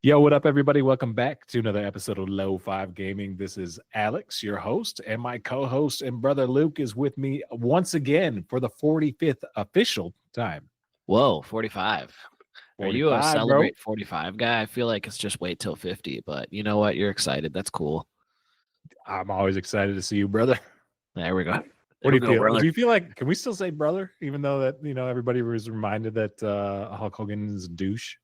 Yo, what up, everybody? Welcome back to another episode of Low 5 Gaming. This is Alex, your host, and my co-host and brother Luke is with me once again for the 45th official time. Whoa, 45. Are you a 45, celebrate bro. 45 guy? I feel like it's just wait till 50, but you know what? You're excited. That's cool. I'm always excited to see you, brother. There we go. What do you feel? Brother. Do you feel like, can we still say brother, even though that, everybody was reminded that Hulk Hogan is a douche?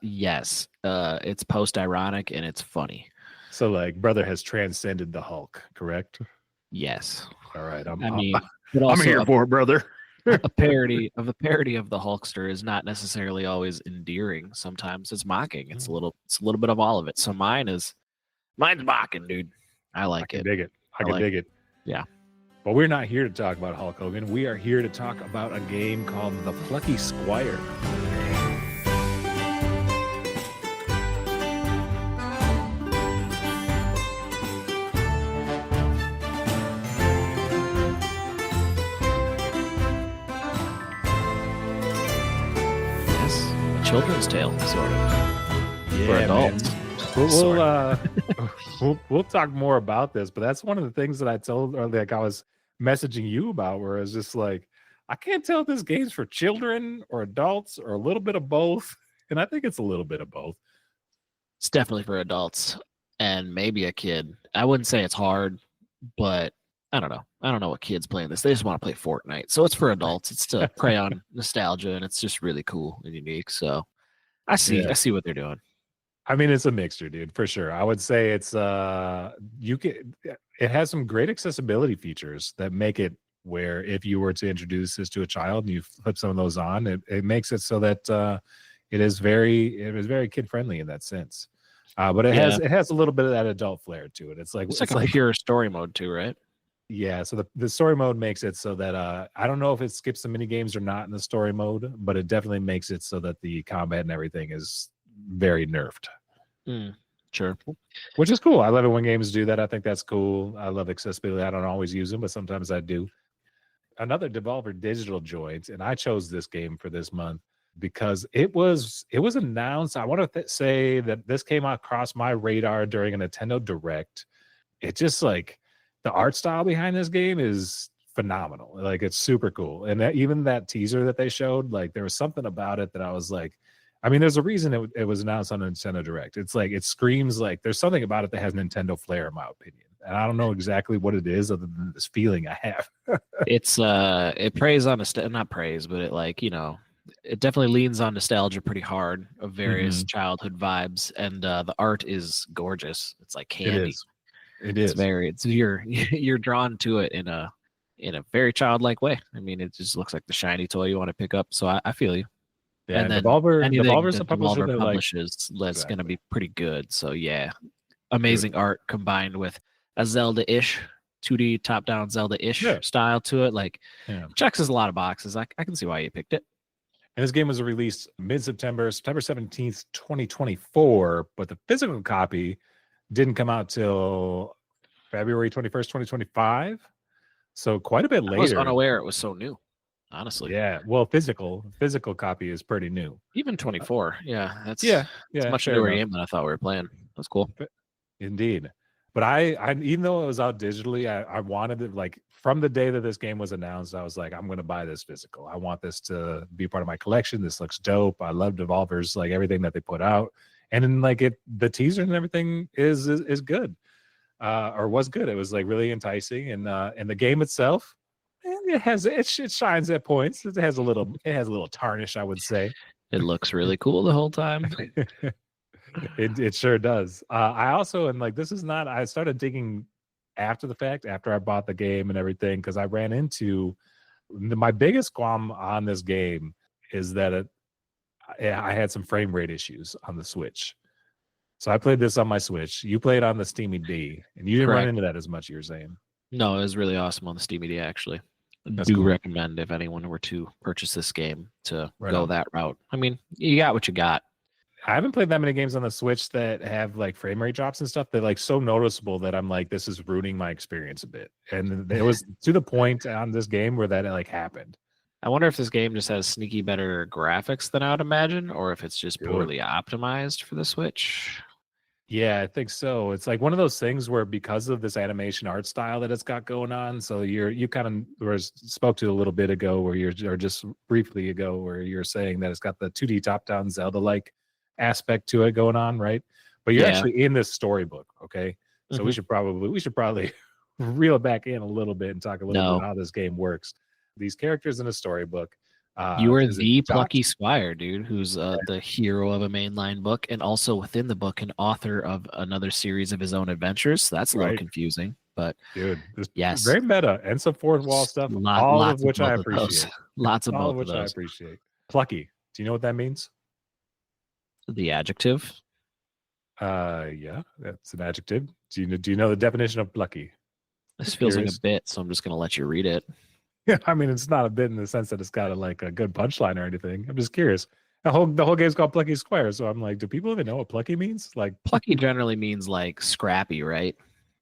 Yes. It's post-ironic and it's funny. So, like, brother has transcended the Hulk, correct? Yes. All right. I'm I'm here for it, brother. a parody of the Hulkster is not necessarily always endearing. Sometimes it's mocking. It's a little bit of all of it. So mine's mocking, dude. I like I it. dig it. I can dig it. Yeah. But we're not here to talk about Hulk Hogan. We are here to talk about a game called the Plucky Squire. Children's tale, sort of. For adults. We'll talk more about this, but that's one of the things that I told, or like I was messaging you about, where it's just like, I can't tell if this game's for children or adults or a little bit of both. And I think it's a little bit of both. It's definitely for adults and maybe a kid. I wouldn't say it's hard, but I don't know. I don't know what kids playing this. They just want to play Fortnite. So it's for adults. It's to prey on nostalgia, and it's just really cool and unique. So I see what they're doing. I mean, it's a mixture, dude, for sure. I would say it's it has some great accessibility features that make it where if you were to introduce this to a child and you flip some of those on, it makes it so that it is very kid friendly in that sense. But it has a little bit of that adult flair to it. It's like a pure story mode too, right? Yeah, so the story mode makes it so that I don't know if it skips the mini games or not in the story mode, but it definitely makes it so that the combat and everything is very nerfed. Sure. Which is cool. I love it when games do that. I think that's cool. I love accessibility. I don't always use them, but sometimes I do. Another Devolver digital joint, and I chose this game for this month because it was announced. I want to say that this came across my radar during a Nintendo Direct. It just like the art style behind this game is phenomenal. Like, it's super cool. And even that teaser that they showed, like, there was something about it that I was like, I mean, there's a reason it was announced on a Nintendo Direct. It's like, it screams like there's something about it that has Nintendo flair, in my opinion. And I don't know exactly what it is other than this feeling I have. It's it preys on not praise, but it it definitely leans on nostalgia pretty hard of various childhood vibes. And the art is gorgeous. It's like candy. It is. You're drawn to it in a very childlike way. I mean, it just looks like the shiny toy you want to pick up. So I feel you. Yeah, and then Devolver's a publisher Devolver that publishes that's going to be pretty good. So yeah, amazing art combined with a Zelda-ish 2D top-down Zelda-ish style to it. Like, checks a lot of boxes. I can see why you picked it. And this game was released mid-September, September 17th, 2024, but the physical copy didn't come out till February 21st, 2025. So quite a bit later. I was unaware it was so new, honestly. Yeah. Well, physical copy is pretty new. Even 24. Yeah. That's it's much newer game than I thought we were playing. That's cool. Indeed. But I even though it was out digitally, I wanted it, like, from the day that this game was announced, I was like, I'm going to buy this physical. I want this to be part of my collection. This looks dope. I love Devolver's, like, everything that they put out. And then, like, the teaser and everything is good, or was good. It was, like, really enticing, and the game itself, it shines at points. It has a little tarnish, I would say. It looks really cool the whole time. It sure does. I also, and like, this is not. I started digging after the fact, after I bought the game and everything, because I ran into my biggest qualm on this game is that I had some frame rate issues on the Switch. So I played this on my Switch. You played on the Steamy D, and you didn't run into that as much, you're saying. No, it was really awesome on the Steamy D, actually. That's cool. Recommend if anyone were to purchase this game to go that route. I mean, you got what you got. I haven't played that many games on the Switch that have, like, frame rate drops and stuff that, like, so noticeable that I'm like, this is ruining my experience a bit. And it was to the point on this game where that, like, happened. I wonder if this game just has sneaky better graphics than I would imagine, or if it's just Dude. poorly optimized for the Switch. Yeah, I think so. It's like one of those things where because of this animation art style that it's got going on, so you kind of spoke to a little bit ago where or just briefly ago where you're saying that it's got the 2D top-down Zelda-like aspect to it going on, right? But you're actually in this storybook, okay? So we should probably reel it back in a little bit and talk a little bit about how this game works. These characters in a storybook. You were the Plucky Squire, dude, who's the hero of a mainline book, and also within the book, an author of another series of his own adventures. So that's a little confusing, but dude, yes, very meta and some fourth wall stuff. All of which I appreciate. Lots of all both of which of those. I appreciate. Plucky. Do you know what that means? The adjective. Yeah, that's an adjective. Do you know the definition of plucky? This feels like a bit, so I'm just gonna let you read it. Yeah, I mean, it's not a bit in the sense that it's got a good punchline or anything. I'm just curious. The whole game's called Plucky Squire, so I'm like, do people even know what plucky means? Like, plucky generally means like scrappy, right?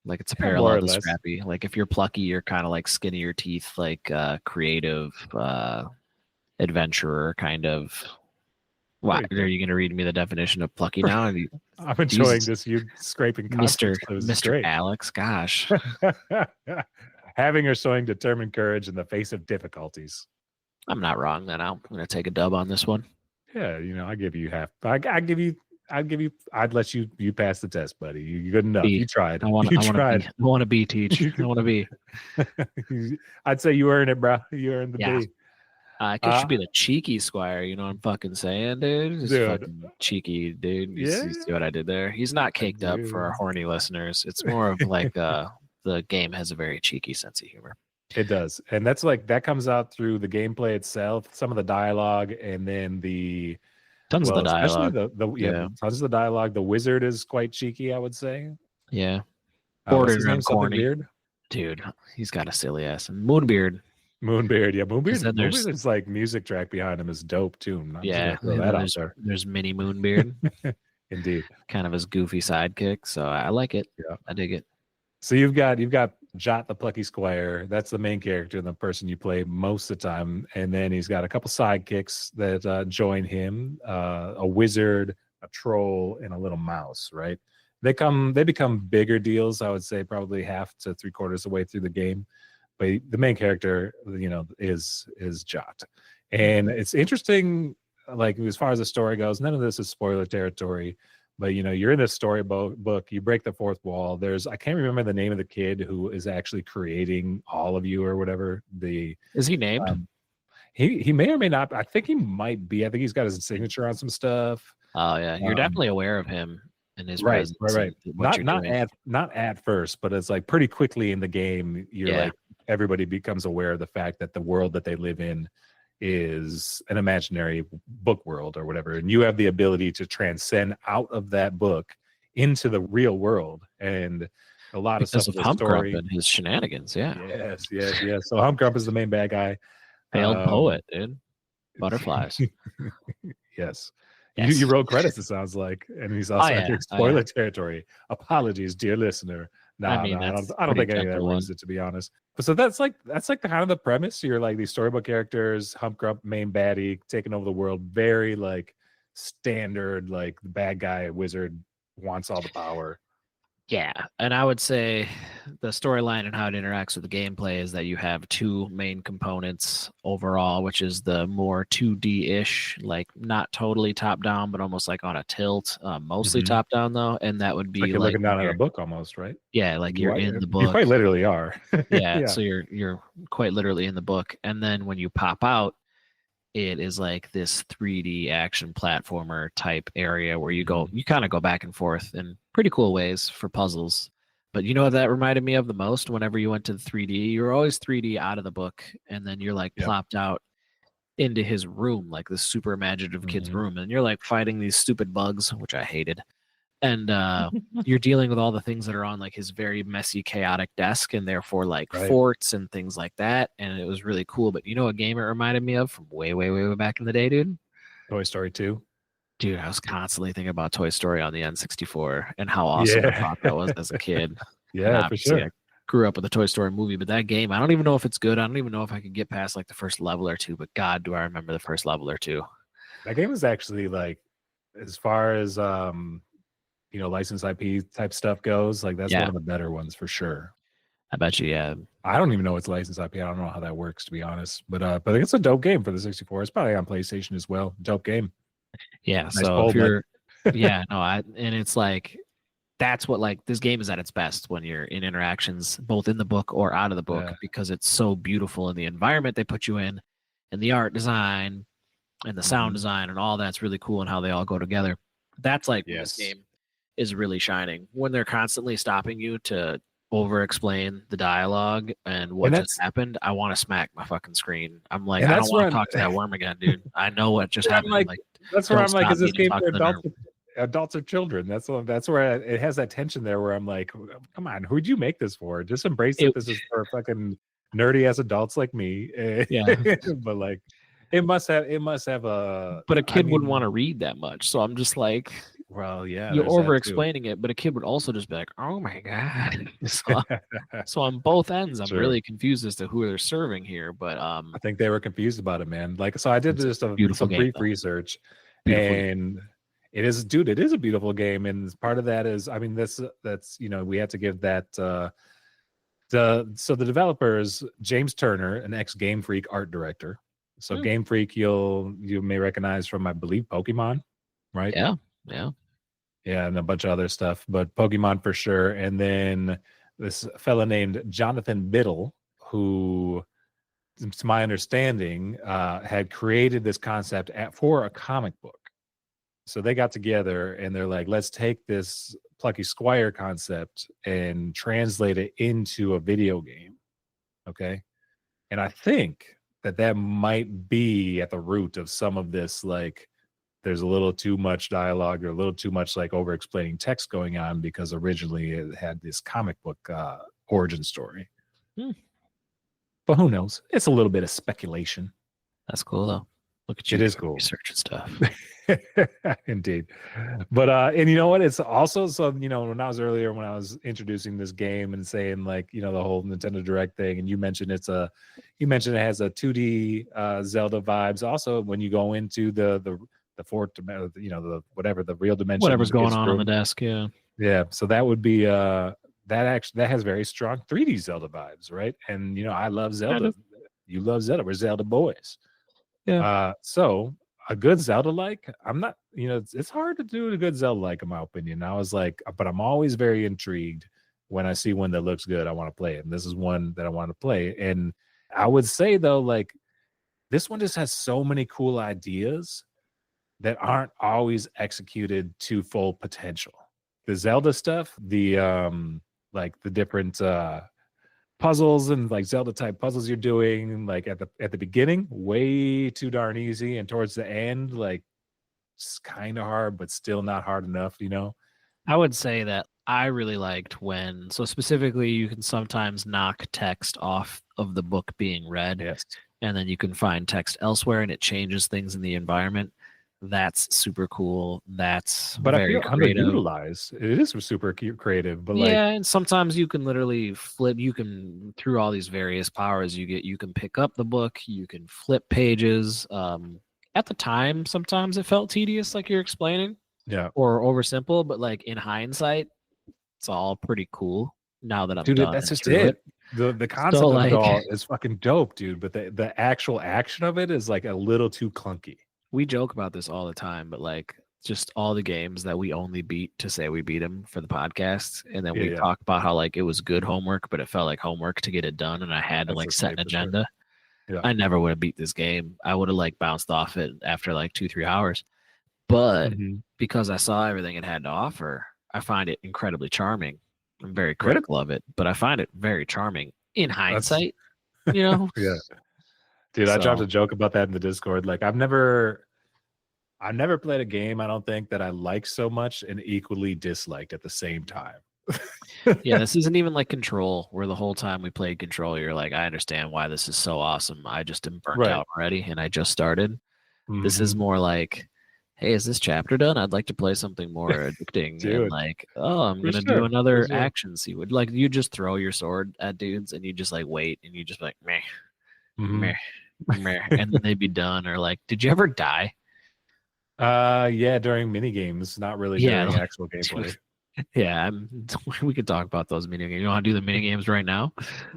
Like it's a parallel to scrappy. Like if you're plucky, you're kind of like skin of your teeth, like creative adventurer kind of. Wow, are you going to read me the definition of plucky now? I'm enjoying this. You scraping Mr. Alex. Gosh. Having or showing determined courage in the face of difficulties. I'm not wrong then. I'm going to take a dub on this one. Yeah, I give you half. I'd let you pass the test, buddy. You're good enough. You tried. I want to be teach. I want to be. I'd say you earned it, bro. You earned the B. I guess you should be the cheeky Squire. You know what I'm fucking saying, dude? Just fucking cheeky, dude. You see what I did there? He's not caked up for our horny listeners. It's more of like the game has a very cheeky sense of humor. It does. And that's that comes out through the gameplay itself, some of the dialogue, and then tons of the dialogue. Tons of the dialogue. The wizard is quite cheeky, I would say. Yeah. Bordered on corny. Weird? Dude, he's got a silly ass. Moonbeard. Yeah, Moonbeard is like music track behind him is dope too. There's mini Moonbeard. Indeed. Kind of his goofy sidekick. So I like it. Yeah. I dig it. So you've got Jot the Plucky Squire. That's the main character and the person you play most of the time. And then he's got a couple sidekicks that join him, a wizard, a troll, and a little mouse, right? They become bigger deals, I would say, probably half to 3/4 the way through the game. But the main character, is Jot. And it's interesting, like as far as the story goes, none of this is spoiler territory. But you're in this storybook, you break the fourth wall. I can't remember the name of the kid who is actually creating all of you or whatever. Is he named? He may or may not. I think he might be. I think he's got his signature on some stuff. Oh yeah, you're definitely aware of him and his presence. Right. Not at first, but it's like pretty quickly in the game. Like everybody becomes aware of the fact that the world that they live in is an imaginary book world or whatever, and you have the ability to transcend out of that book into the real world. And a lot of stuff of the story and his shenanigans. Yes. So Humcrump is the main bad guy. Failed poet, dude. Butterflies. Yes. You wrote credits, it sounds like, and he's also entering spoiler territory. Apologies, dear listener. I don't think any of that ruins it, to be honest. But so that's like the kind of the premise. You're like these storybook characters, Humcrump, main baddie, taking over the world. Very like standard, like the bad guy wizard wants all the power. Yeah, and I would say the storyline and how it interacts with the gameplay is that you have two main components overall, which is the more 2D-ish, like not totally top-down, but almost like on a tilt, mostly top-down though, and that would be like you're looking down at a book almost, right? Yeah, like you're in the book. You quite literally are. Yeah, so you're quite literally in the book, and then when you pop out, it is like this 3D action platformer type area where you kind of go back and forth in pretty cool ways for puzzles. But you know what that reminded me of the most? Whenever you went to the 3D, you were always 3D out of the book, and then you're like plopped out into his room, like this super imaginative kid's room, and you're like fighting these stupid bugs, which I hated. And you're dealing with all the things that are on like his very messy, chaotic desk, and therefore like forts and things like that. And it was really cool. But you know what game it reminded me of from way, way, way back in the day, dude? Toy Story 2. Dude, I was constantly thinking about Toy Story on the N64 and how awesome I thought that was as a kid. Yeah, for sure. grew up with the Toy Story movie, but that game, I don't even know if it's good. I don't even know if I could get past like the first level or two, but God, do I remember the first level or two. That game is actually like, as far as licensed IP type stuff goes, like that's one of the better ones for sure. I bet you, yeah. I don't even know it's licensed IP. I don't know how that works, to be honest. But it's a dope game for the 64. It's probably on PlayStation as well. Dope game. Yeah. Nice So if bud. you're, and it's like, that's what, like, this game is at its best when you're in interactions, both in the book or out of the book, because it's so beautiful in the environment they put you in, and the art design and the sound design and all that's really cool, and how they all go together. That's like when this game is really shining, when they're constantly stopping you to over explain the dialogue and what just happened. I want to smack my fucking screen. I'm like, I don't want to talk to that worm again, dude. I know what just happened. Like, that's where I'm like, is this game for adults or children? That's where it has that tension there where I'm like, come on, who'd you make this for? Just embrace that this is for fucking nerdy ass adults like me. Yeah. But like, it must have a, but a kid wouldn't want to read that much. So I'm just like, well, yeah, you're over explaining it, but a kid would also just be like, oh my God. So on both ends, I'm really confused as to who they're serving here. But I think they were confused about it, man. Like, so I did just some brief research, and it is a beautiful game. And part of that is, I mean, that's we had to give that so the developers, James Turner, an ex Game Freak art director. So Game Freak, you may recognize from, I believe, Pokemon, right? Yeah, and a bunch of other stuff, but Pokemon for sure. And then this fella named Jonathan Biddle, who, to my understanding, had created this concept for a comic book. So they got together and they're like, let's take this Plucky Squire concept and translate it into a video game. Okay. And I think that might be at the root of some of this, like, there's a little too much dialogue or a little too much like over explaining text going on, because originally it had this comic book origin story. But who knows? It's a little bit of speculation. That's cool though. Look at you. It is cool. Research and stuff. Indeed. But and you know what? It's also, so when I was introducing this game and saying, like, the whole Nintendo Direct thing, and you mentioned it has a 2D Zelda vibes. Also, when you go into the fourth, the real dimension, whatever's going on the desk, yeah. So that would be that has very strong 3D Zelda vibes, right? And I love Zelda. You love Zelda. We're Zelda boys. Yeah. So a good Zelda-like, I'm not, it's hard to do a good Zelda-like, in my opinion. I was like, but I'm always very intrigued when I see one that looks good. I want to play it. And this is one that I want to play. And I would say, though, like, this one just has so many cool ideas that aren't always executed to full potential. The Zelda stuff, the different puzzles and like Zelda type puzzles you're doing, like at the beginning, way too darn easy, and towards the end, like, it's kind of hard, but still not hard enough. I would say that I really liked so specifically, you can sometimes knock text off of the book being read, and then you can find text elsewhere, and it changes things in the environment. That's super cool. That's very creative. Underutilized. It is super creative, but and sometimes you can literally flip. You can, through all these various powers you can pick up the book. You can flip pages. At the time, sometimes it felt tedious, like you're explaining, or oversimple. But like in hindsight, it's all pretty cool now that I'm done. That's just it. The concept of it all is fucking dope, dude. But the actual action of it is like a little too clunky. We joke about this all the time, but like, just all the games that we only beat to say we beat them for the podcast, and then we talk about how like it was good homework, but it felt like homework to get it done, and I had to like set an agenda. Sure. I never would have beat this game. I would have like bounced off it after like 2-3 hours. But because I saw everything it had to offer, I find it incredibly charming. I'm very critical of it, but I find it very charming in hindsight. Yeah. Dude, I dropped a joke about that in the Discord. Like, I've never played a game, I don't think, that I like so much and equally disliked at the same time. Yeah, this isn't even like Control, where the whole time we played Control, you're like, I understand why this is so awesome. I just am burnt out already, and I just started. This is more like, hey, is this chapter done? I'd like to play something more addicting. And Dude, like, oh, I'm for gonna do sure, for another sure. action sequence. Like you just throw your sword at dudes and you just like wait and you just like meh, Hmm. meh, meh, and then they'd be done. Or like, did you ever die? Yeah, during mini games, not really Yeah, during like, actual gameplay. yeah. We could talk about those mini games. You want to do the mini games right now?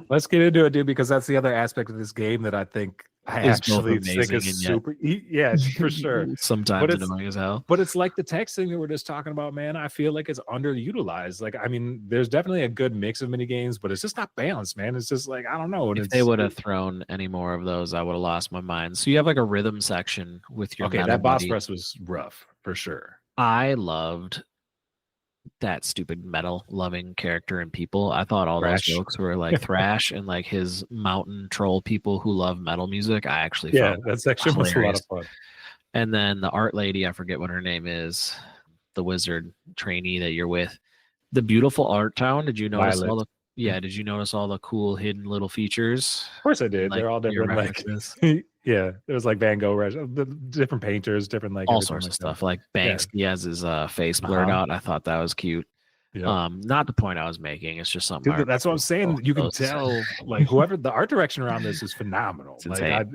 Let's get into it, dude, because that's the other aspect of this game that I think I Is both actually think amazing is and yet super. Yeah, for sure. But sometimes it's annoying as hell. but it's like the text thing that we're just talking about, man. I feel like it's underutilized. Like, I mean, there's definitely a good mix of mini games, but it's just not balanced, man. It's just like I don't know. And If they would have thrown any more of those, I would have lost my mind. So you have like a rhythm section with your okay, metal that boss buddy. press was rough for sure. I loved that stupid metal loving character and people. I thought all those Crash. jokes were like Thrash and like his mountain troll people who love metal music. I actually Yeah, found that section was a lot hilarious. of fun. And then the art lady, I forget what her name is, the wizard trainee that you're with. The beautiful art town. Did you notice all Violet. the did you notice all the cool hidden little features? Of course I did. Like They're all your different, like references? yeah, there's like Van Gogh, the different painters, different like All everything sorts like of that. stuff. Like Yeah. Banksy has his face blurred Uh-huh. out. I thought that was cute. Yeah. Not the point I was making. It's just something. Dude, that's what I'm saying. You can Those- tell, like, whoever the art direction around this is phenomenal. It's Like,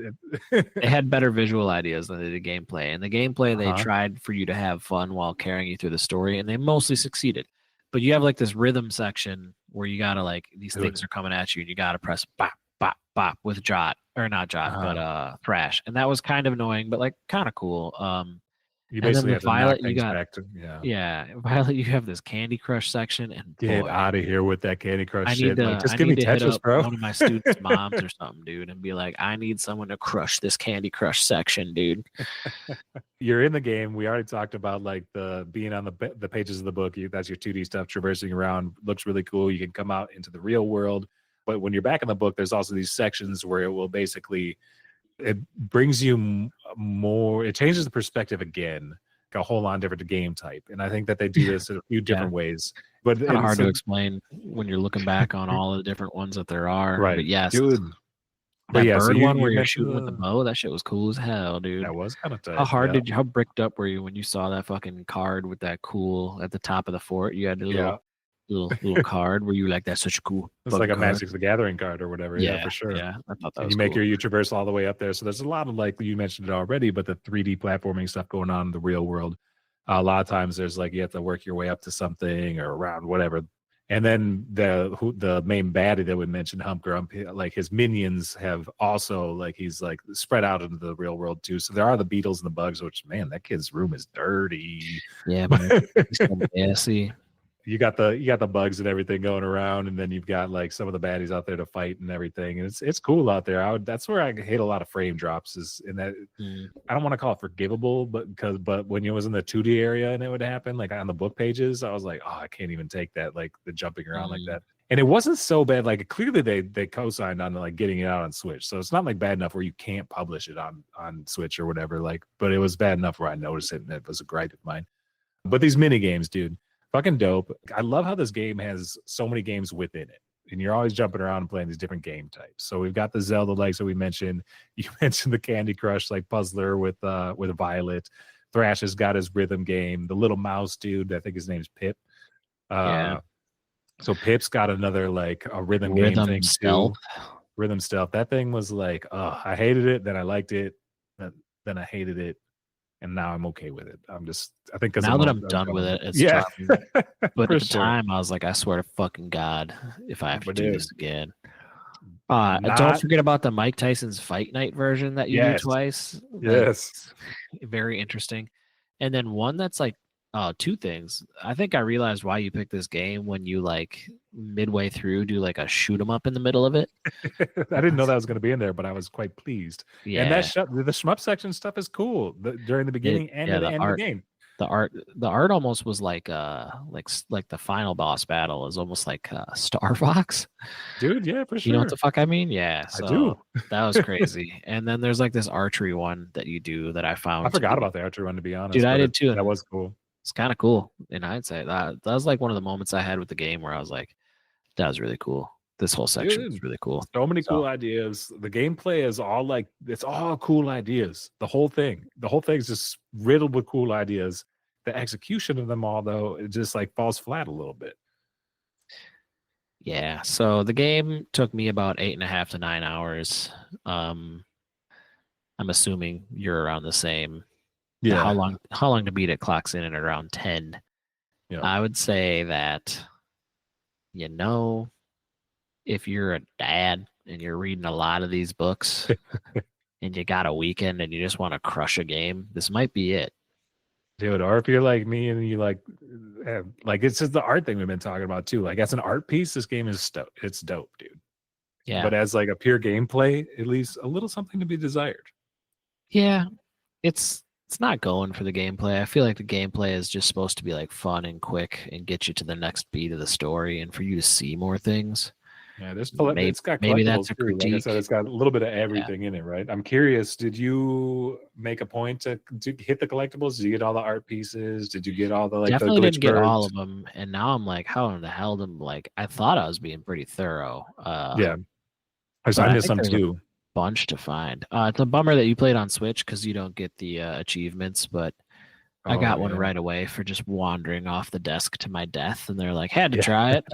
insane. They had better visual ideas than they did gameplay. And the gameplay, they Uh-huh. tried for you to have fun while carrying you through the story, and they mostly succeeded. But you have like this rhythm section where you gotta like these Dude. things are coming at you, and you gotta press bop bop bop with Jot or not Jot, but Thrash, and that was kind of annoying, but like kind of cool. You And then basically the have to knock Violet, you things got back to yeah. Violet, you have this Candy Crush section, and Get boy, out of here with that Candy Crush I shit. need Like, to just I give me need to hit Tetris, up bro. one of my students' moms or something, dude, and be like, I need someone to crush this Candy Crush section, dude. You're in the game. We already talked about like the being on the pages of the book. That's your 2D stuff, traversing around. Looks really cool. You can come out into the real world. But when you're back in the book, there's also these sections where it will basically it brings you more. It changes the perspective again, like a whole lot different game type. And I think that they do this in a few different ways. But Kind of hard so, to explain when you're looking back on all of the different ones that there are. right, But yes, dude. But that yeah, so bird one where you you're mentioned shooting with the bow, that shit was cool as hell, dude. that was kind of tight. How hard Yeah. how bricked up were you when you saw that fucking card with that cool at the top of the fort? You had a Yeah. little card where you were like, that's such a cool. It's like a card. Magic the Gathering card or whatever. Yeah, for sure. Yeah, I thought that And was you make cool. you traverse all the way up there. So there's a lot of like you mentioned it already, but the 3D platforming stuff going on in the real world. A lot of times there's like you have to work your way up to something or around whatever. And then the main baddie that we mentioned, Hump Grump, like his minions have also like he's like spread out into the real world too. So there are the beetles and the bugs, which man, that kid's room is dirty. Yeah, man. He's so messy. You got the bugs and everything going around, and then you've got like some of the baddies out there to fight and everything. And it's cool out there. That's where I hate a lot of frame drops is in that I don't want to call it forgivable, but when it was in the 2D area and it would happen, like on the book pages, I was like, oh, I can't even take that, like the jumping around like that. And it wasn't so bad. Like clearly they co-signed on like getting it out on Switch. So it's not like bad enough where you can't publish it on Switch or whatever. Like, but it was bad enough where I noticed it and it was a gripe of mine. But these mini games, dude. Fucking dope. I love how this game has so many games within it. And you're always jumping around and playing these different game types. So we've got the Zelda-like, so we mentioned. You mentioned the Candy Crush like puzzler with Violet. Thrash has got his rhythm game. The little mouse dude, I think his name's Pip. Yeah. So Pip's got another like a rhythm game thing stealth. too. Rhythm stealth. That thing was like, oh, I hated it, then I liked it, then I hated it. And now I'm okay with it. I think because now that I'm done with it, it's dropping. But at the time, I was like, I swear to fucking God, if I have to do this again. Don't forget about the Mike Tyson's Fight Night version that you do twice. Yes. Very interesting. And then one that's like two things. I think I realized why you picked this game when you like midway through do like a shoot 'em up in the middle of it. I didn't know that was going to be in there, but I was quite pleased. Yeah. And the shmup section stuff is cool during the beginning and at the end of the game. The art almost was like the final boss battle is almost like Star Fox. Dude, yeah, for sure. You know what the fuck I mean? Yeah. So I do. That was crazy. And then there's like this archery one that you do that I found. I forgot about the archery one, to be honest. Dude, I did too. That was cool. It's kind of cool in hindsight. That was like one of the moments I had with the game where I was like, that was really cool. This whole section is Dude, really cool. so many So- cool ideas. The gameplay is all like it's all cool ideas. The whole thing's just riddled with cool ideas. The execution of them all, though, it just like falls flat a little bit. Yeah, so the game took me about 8.5 to 9 hours. I'm assuming you're around the same. Yeah. How long to beat it clocks in at around 10. Yeah. I would say that, if you're a dad and you're reading a lot of these books and you got a weekend and you just want to crush a game, this might be it. Dude, or if you're like me and you like it's just the art thing we've been talking about too. Like as an art piece, this game is it's dope, dude. Yeah. But as like a pure gameplay, at least a little something to be desired. Yeah. It's not going for the gameplay. I feel like the gameplay is just supposed to be like fun and quick and get you to the next beat of the story and for you to see more things. Yeah, it's got maybe collectibles that's a too. Like I critique. said, it's got a little bit of everything in it, right? I'm curious, did you make a point to hit the collectibles? Did you get all the art pieces? Did you get all the Definitely the glitch didn't get birds? all of them, and now I'm like, how in the hell did I thought I was being pretty thorough. Yeah, because I missed some too. Bunch to find. It's a bummer that you played on Switch because you don't get the achievements, but I got one right away for just wandering off the desk to my death, and they're like, had to try it.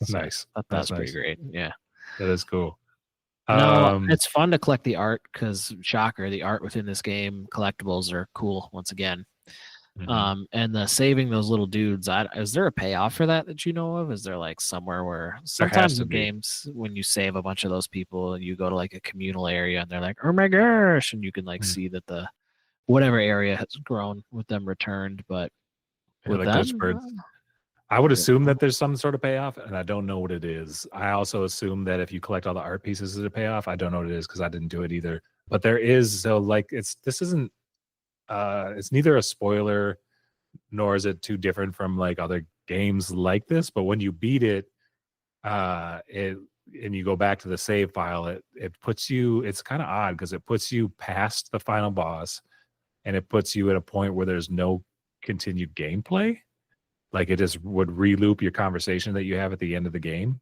So nice. That's pretty great. Yeah. That is cool. No, it's fun to collect the art because, shocker, the art within this game, collectibles are cool once again. Mhm. And the saving those little dudes, is there a payoff for that you know of? Is there like somewhere where sometimes in games when you save a bunch of those people and you go to like a communal area and they're like, oh my gosh, and you can like see that the whatever area has grown with them returned, but with like glitch birds. I would assume that there's some sort of payoff, and I don't know what it is. I also assume that if you collect all the art pieces, there's a payoff. I don't know what it is because I didn't do it either. But there is, so like it's neither a spoiler nor is it too different from like other games like this. But when you beat it, and you go back to the save file, it puts you. It's kind of odd because it puts you past the final boss, and it puts you at a point where there's no continued gameplay. Like it just would re-loop your conversation that you have at the end of the game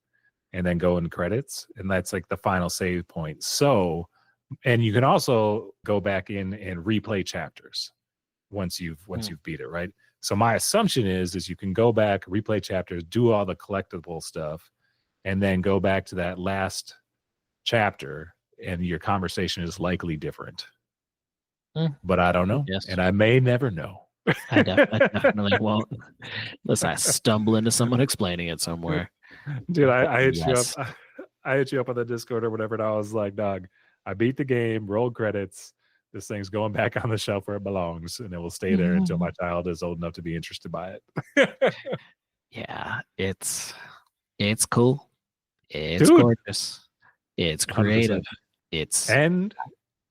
and then go in credits. And that's like the final save point. So, and you can also go back in and replay chapters once you've beat it, right? So my assumption is you can go back, replay chapters, do all the collectible stuff, and then go back to that last chapter and your conversation is likely different. But I don't know. Yes. And I may never know. I definitely won't, unless I stumble into someone explaining it somewhere. Dude, I hit you up. I hit you up on the Discord or whatever, and I was like, "Dog, I beat the game. Roll credits. This thing's going back on the shelf where it belongs, and it will stay there until my child is old enough to be interested by it." Yeah, it's cool. It's gorgeous. It's creative. 100%. And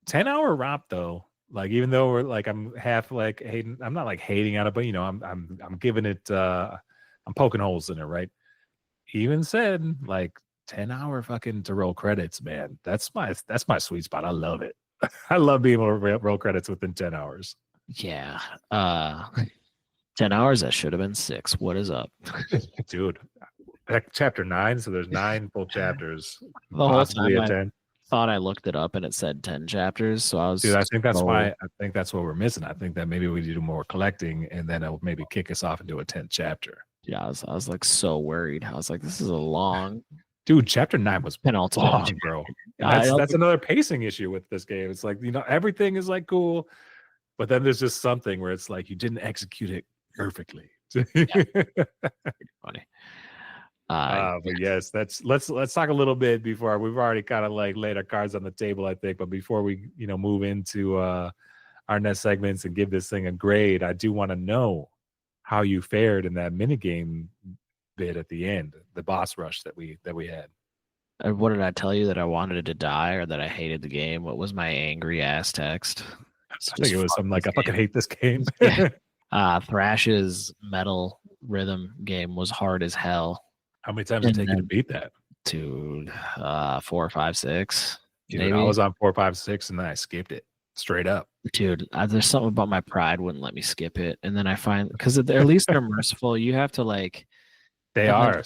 10-hour ROP though. Like even though we're like I'm half like hating, I'm not like hating on it, but I'm giving it I'm poking holes in it, right? He even said like 10-hour fucking to roll credits, man. That's my sweet spot. I love it. I love being able to roll credits within 10 hours. Yeah. 10 hours, that should have been 6. What is up? Dude. Chapter 9, so there's 9 full chapters. The whole possibly time a 10. Thought I looked it up and it said 10 chapters. So I was I think that's what we're missing. I think that maybe we do more collecting and then it'll maybe kick us off into a 10th chapter. Yeah, I was like so worried. I was like, this is a long dude. Chapter 9 was penultimate, long, bro. That's another pacing issue with this game. It's like, everything is like cool, but then there's just something where it's like you didn't execute it perfectly. Funny. But yes, let's talk a little bit before we've already kind of like laid our cards on the table, I think. But before we move into our next segments and give this thing a grade, I do want to know how you fared in that minigame bit at the end, the boss rush that we had. What did I tell you, that I wanted it to die or that I hated the game? What was my angry ass text? I think it was something like, I fucking hate this game. Thrash's metal rhythm game was hard as hell. How many times did it take you to beat that? Dude, 4, 5, 6. Dude, maybe. I was on 4, 5, 6, and then I skipped it straight up. Dude, there's something about my pride wouldn't let me skip it, and then I find, because at least they're merciful. You have to like. They are.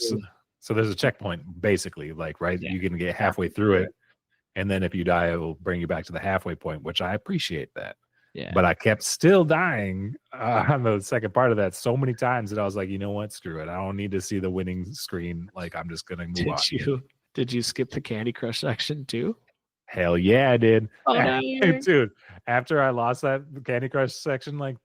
So there's a checkpoint, basically, like, right? Yeah. You can get halfway through it, and then if you die, it will bring you back to the halfway point, which I appreciate that. Yeah. But I kept still dying on the second part of that so many times that I was like, you know what? Screw it. I don't need to see the winning screen. Like, I'm just gonna move on. Did you skip the Candy Crush section too? Hell yeah, I did. Oh, no. Dude, after I lost that Candy Crush section, like,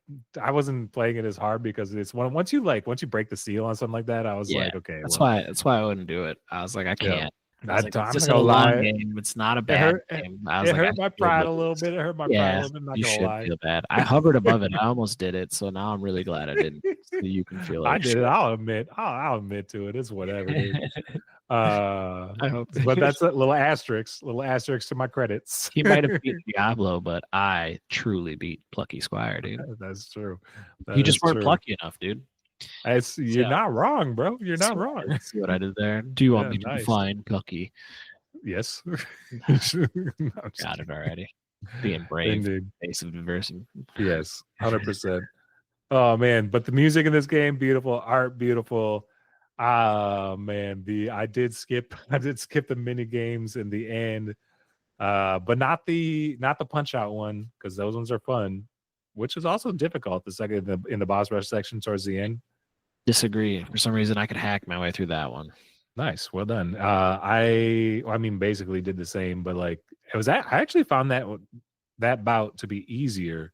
I wasn't playing it as hard because it's once you break the seal on something like that, I was like, okay, that's why I wouldn't do it. I was like, I can't. I'm It's not just gonna a long lie. game. It's not a bad game. I was It like, hurt my pride a little bit. It hurt my pride a little bit. Not you gonna should lie. feel bad. I hovered above it. I almost did it. So now I'm really glad I didn't. So you can feel it. I did it. I'll admit. I'll admit to it. It's whatever, dude. I hope but that's a little asterisk to my credits. He might have beat Diablo, but I truly beat Plucky Squire, dude. That's true. You just weren't plucky enough, dude. You're not wrong, bro. You're not wrong. See what I did there? Do you want me to define plucky? Yes. Got it already. Being brave, Indeed. face of adversity. Yes, 100%. Oh man, but the music in this game, beautiful. Art, beautiful. Man, I did skip the mini games in the end, but not the punch out one, because those ones are fun, which is also difficult. The second in the boss rush section towards the end. Disagree. For some reason, I could hack my way through that one. Nice, well done. I mean, basically did the same, but like I actually found that bout to be easier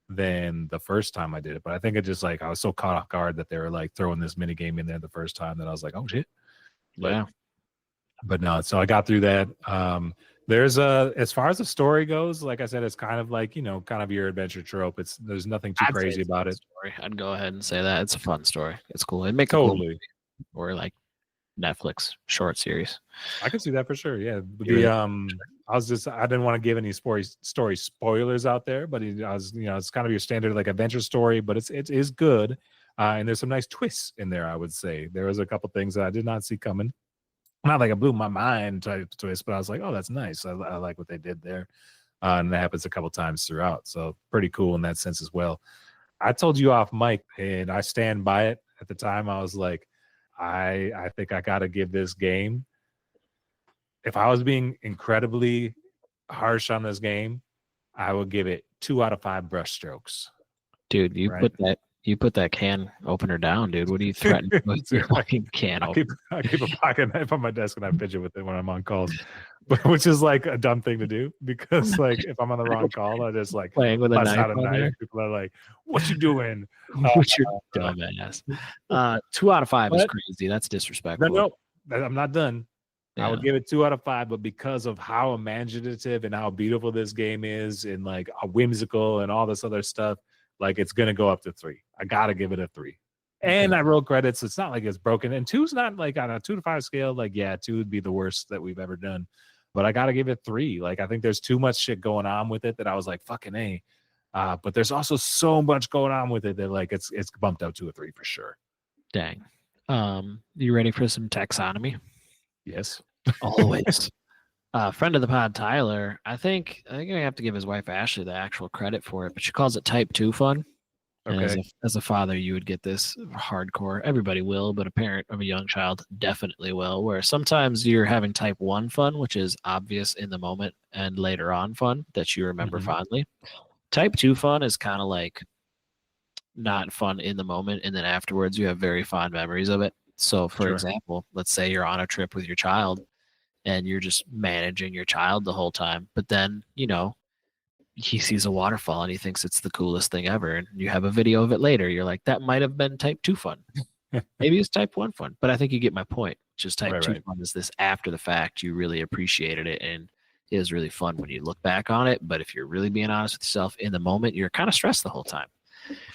than the first time I did it. But I think it just like I was so caught off guard that they were like throwing this mini game in there the first time that I was like, oh shit. But no, so I got through that. There's as far as the story goes, like I said, it's kind of like, kind of your adventure trope. There's nothing too crazy about it. Story. I'd go ahead and say that it's a fun story. It's cool. It'd make totally a cool movie, or like Netflix short series. I can see that for sure. Yeah. I didn't want to give any story spoilers out there, but it's kind of your standard like adventure story, but it is good. And there's some nice twists in there, I would say. There was a couple things that I did not see coming. Not like a blew my mind type twist, but I was like, oh, that's nice. I like what they did there. And that happens a couple times throughout. So pretty cool in that sense as well. I told you off mic, and I stand by it. At the time, I was like, I think I got to give this game. If I was being incredibly harsh on this game, I would give it 2 out of 5 brush strokes. Dude, you put that can opener down, dude. What are you threatening with your fucking can opener? I keep a pocket knife on my desk and I fidget with it when I'm on calls, which is like a dumb thing to do because like if I'm on the wrong call, I just like playing with a knife. People are like, "What you doing?" What's your dumb ass? 2 out of 5 is crazy. That's disrespectful. No, I'm not done. Yeah. I would give it 2 out of 5, but because of how imaginative and how beautiful this game is, and like whimsical and all this other stuff, like it's gonna go up to 3. I gotta give it a 3. And I roll credits. It's not like it's broken. And 2's not like on a 2 to 5 scale. Like 2 would be the worst that we've ever done. But I gotta give it 3. Like I think there's too much shit going on with it that I was like fucking A. But there's also so much going on with it that like it's bumped up to a 3 for sure. Dang. You ready for some taxonomy? Yes. Always. Friend of the pod, Tyler, I think I have to give his wife Ashley the actual credit for it, but she calls it type 2 fun. Okay. As a father, you would get this hardcore. Everybody will, but a parent of a young child definitely will. Where sometimes you're having type 1 fun, which is obvious in the moment, and later on fun that you remember fondly. Type 2 fun is kind of like not fun in the moment, and then afterwards you have very fond memories of it. So, for example, let's say you're on a trip with your child and you're just managing your child the whole time, but then, he sees a waterfall and he thinks it's the coolest thing ever, and you have a video of it later. You're like, that might have been type 2 fun. Maybe it's type 1 fun, but I think you get my point. Just type 2 fun is this after the fact. You really appreciated it, and it was really fun when you look back on it. But if you're really being honest with yourself in the moment, you're kind of stressed the whole time.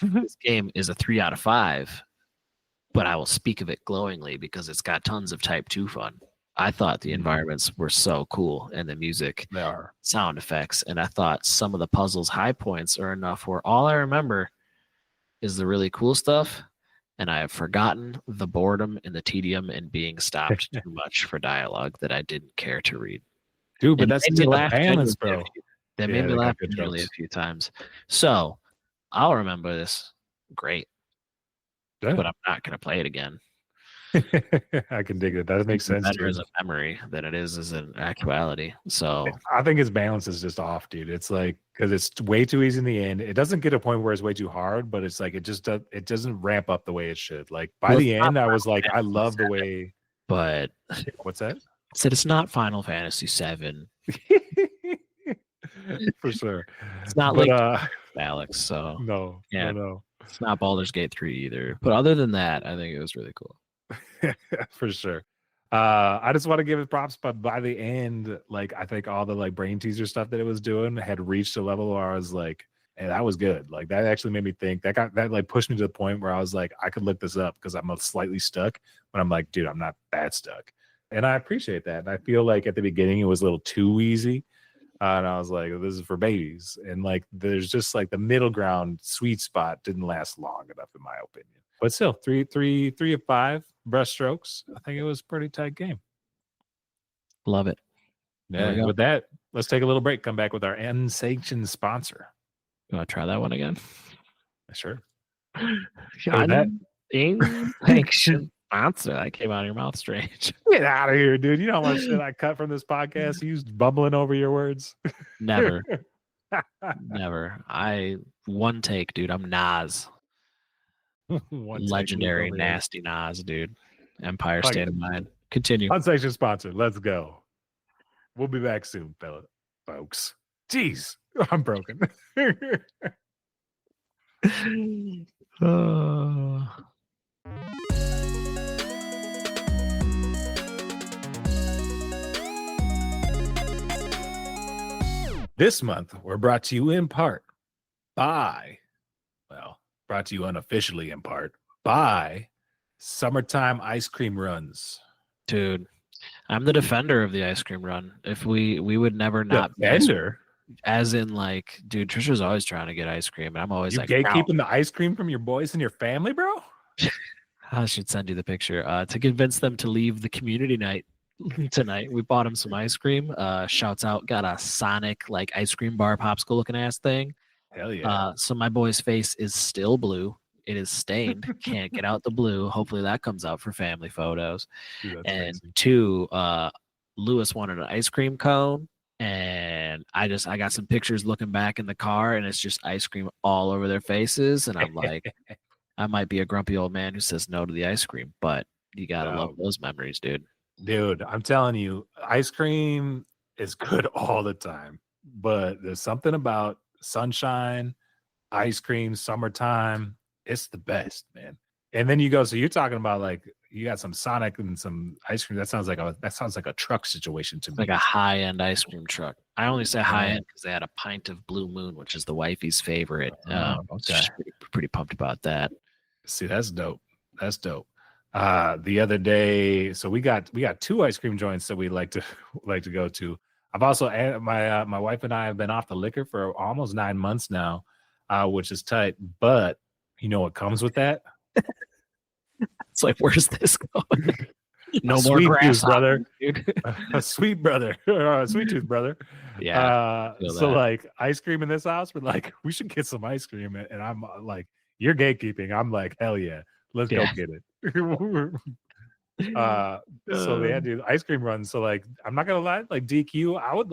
This game is a 3 out of 5, but I will speak of it glowingly because it's got tons of type 2 fun. I thought the environments were so cool, and the music, they are sound effects, and I thought some of the puzzles' high points are enough where all I remember is the really cool stuff, and I have forgotten the boredom and the tedium and being stopped too much for dialogue that I didn't care to read. Dude, but that's the balance, bro. That made me laugh really a few times. So I'll remember this great, but I'm not going to play it again. I can dig it. That makes sense. Better Dude. as a memory than it is as an actuality. So I think his balance is just off, dude. It's like because it's way too easy in the end. It doesn't get to a point where it's way too hard, but it's like it doesn't ramp up the way it should. Like by Well, the it's not end, I was Final like, I Fantasy love the VII, way. but What's that? said it's not Final Fantasy VII. For sure. It's not But like Alex. So no, yeah, no. it's not Baldur's Gate 3 either. But other than that, I think it was really cool. For sure. I just want to give it props, but by the end, like I think all the like brain teaser stuff that it was doing had reached a level where I was like, hey, that was good. Like that actually made me think that like pushed me to the point where I was like, I could look this up because I'm slightly stuck, but I'm like, dude, I'm not that stuck. And I appreciate that. And I feel like at the beginning it was a little too easy. And I was like, this is for babies. And like there's just like the middle ground sweet spot didn't last long enough, in my opinion. But still, 3 of 5 brushstrokes. I think it was a pretty tight game. Love it. Yeah. With that, let's take a little break. Come back with our unsanctioned sponsor. You want to try that one again? Sure. Unsanctioned sponsor. That came out of your mouth strange. Get out of here, dude. You know how much shit I cut from this podcast? You bumbling over your words. Never. Never. One take, dude. I'm Nas. Legendary nasty Nas, dude. Empire State of Mind. Continue. Unsanctioned sponsor. Let's go. We'll be back soon, folks. Jeez, I'm broken. This month, we're brought to you in part by, brought to you unofficially in part by Summertime Ice Cream Runs. Dude, I'm the defender of the ice cream run. If we would never not defender, as in like, dude, Trisha's always trying to get ice cream, and I'm always you like, gatekeeping the ice cream from your boys and your family, bro. I should send you the picture to convince them to leave the community night tonight. We bought him some ice cream. Shouts out, got a Sonic like ice cream bar popsicle looking ass thing. Hell yeah. So my boy's face is still blue. It is stained. Can't get out the blue. Hopefully that comes out for family photos. Dude, and crazy. 2, Lewis wanted an ice cream cone, and I got some pictures looking back in the car, and it's just ice cream all over their faces, and I'm like, I might be a grumpy old man who says no to the ice cream, but you gotta love those memories, dude. Dude, I'm telling you, ice cream is good all the time, but there's something about sunshine, ice cream, summertime. It's the best, man. And then you go, so you're talking about like you got some Sonic and some ice cream. That sounds like a truck situation to me. Like a high-end ice cream truck. I only say high-end because they had a pint of Blue Moon, which is the wifey's favorite. Okay. Pretty pumped about that. See, that's dope. That's dope. The other day, so we got 2 ice cream joints that we like to go to. I've also my wife and I have been off the liquor for almost 9 months now, which is tight. But you know what comes with that? It's like, where's this going? No more grass, brother. A sweet brother, a sweet tooth brother. Yeah. So like ice cream in this house, we're like, we should get some ice cream, and I'm like, you're gatekeeping. I'm like, hell yeah, let's go get it. So they had to do ice cream runs. So like, I'm not gonna lie, like DQ, I would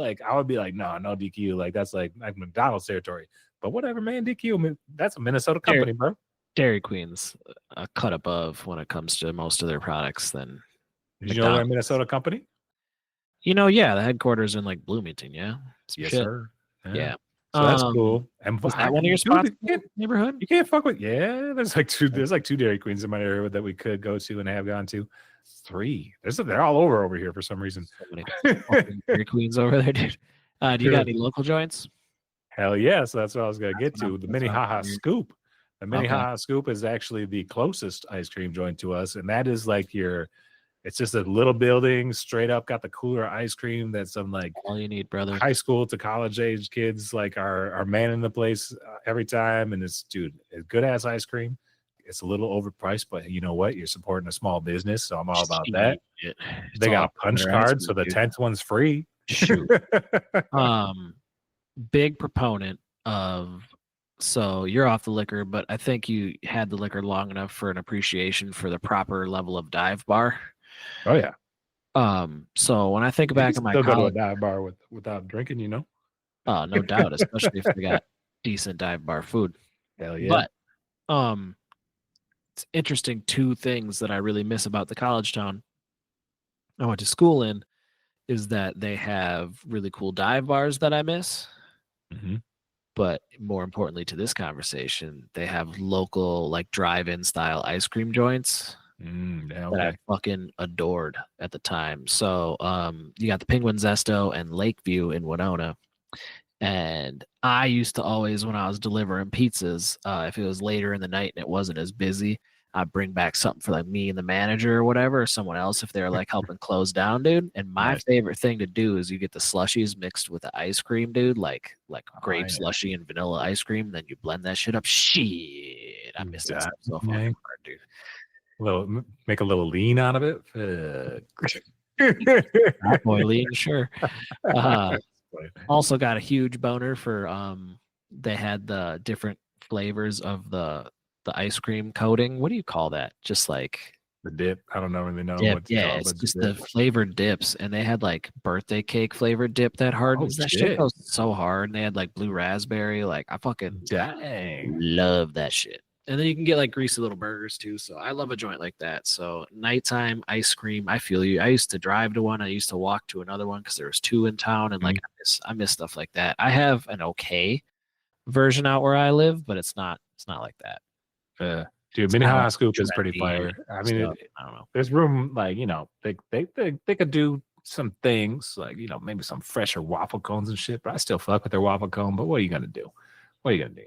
be like, no DQ, like that's like McDonald's territory. But whatever, man, DQ, that's a Minnesota company, bro. Dairy Queen's a cut above when it comes to most of their products than Did you know they're a Minnesota company? Yeah, the headquarters in like Bloomington, yeah. Yes, sir. Yeah. So that's cool. And was that one of your spots in the neighborhood? You can't fuck with. Yeah, there's like 2 Dairy Queens in my area that we could go to and have gone to. 3. They're all over here for some reason. So many Dairy Queens over there, dude. Do you got any local joints? Hell yeah. So that's what I was gonna get to. The Minnehaha Scoop. The Minnehaha Scoop is actually the closest ice cream joint to us, and that is like it's just a little building, straight up got the cooler ice cream that some like all you need, brother. High school to college age kids like are manning the place every time, and it's good ass ice cream. It's a little overpriced, but you know what? You're supporting a small business, so I'm all about that. They got a punch card, so the 10th one's free. Shoot. Big proponent of So you're off the liquor, but I think you had the liquor long enough for an appreciation for the proper level of dive bar. Oh yeah, So when I think you can back in my still go to a college, dive bar without drinking, you know. no doubt, especially if they got decent dive bar food. Hell yeah. But it's interesting, two things that I really miss about the college town I went to school in is that they have really cool dive bars that I miss. Mhm. But more importantly to this conversation, they have local like drive-in style ice cream joints Yeah, that I okay. fucking adored at the time. So you got the Penguin Zesto and Lakeview in Winona. And I used to always, when I was delivering pizzas, if it was later in the night and it wasn't as busy, I'd bring back something for like me and the manager or whatever, or someone else if they're like helping close down, dude. And my Nice. favorite thing to do is you get the slushies mixed with the ice cream, dude, like grape yeah. slushy and vanilla ice cream. Then you blend that shit up. Shit, I miss that stuff so fucking hard, dude. Make a little lean out of it. Hot boy lean, sure. Also got a huge boner for they had the different flavors of the ice cream coating. What do you call that? Just like The dip. I don't really know dip. what to Yeah, call it's it. just the flavored dips, and they had like birthday cake flavored dip that hardens. That shit shit. goes so hard. And they had like blue raspberry. Like I fucking Dang. love that shit. And then you can get like greasy little burgers too. So I love a joint like that. So nighttime ice cream, I feel you. I used to drive to one. I used to walk to another one because there was two in town, and like I miss stuff like that. I have an okay version out where I live, but it's not like that. Dude, Mini High Scoop is pretty fire. I mean, I don't know. There's room, like, you know, they could do some things, like, you know, maybe some fresher waffle cones and shit. But I still fuck with their waffle cone. But what are you gonna do? What are you gonna do?